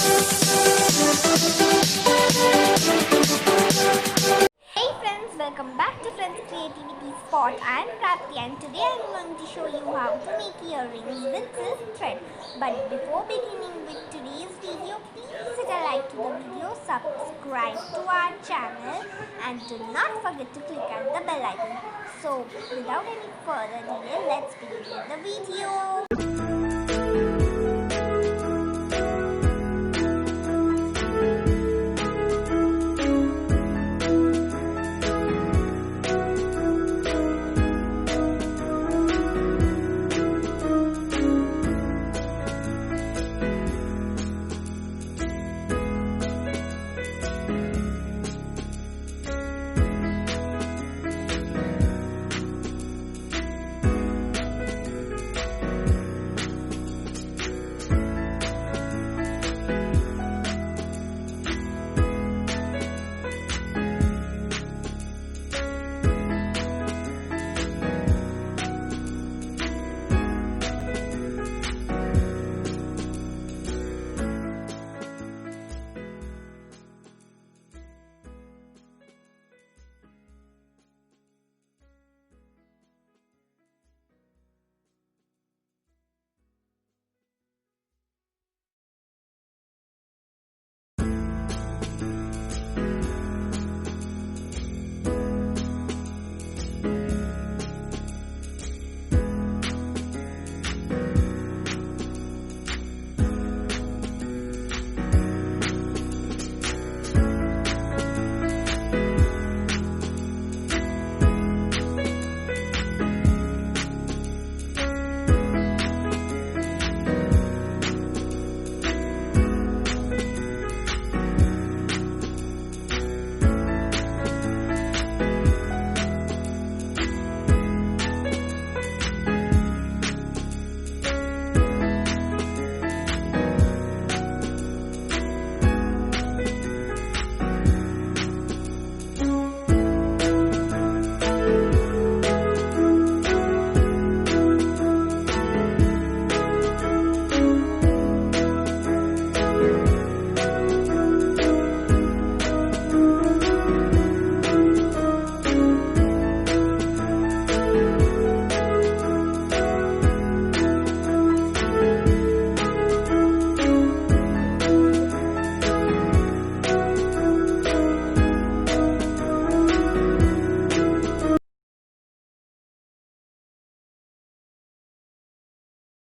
Hey friends, welcome back to Friends Creativity Spot. I am Prapti and today I am going to show you how to make earrings with silk thread. But before beginning with today's video, please hit a like to the video, subscribe to our channel and do not forget to click on the bell icon. So without any further delay, let's begin with the video.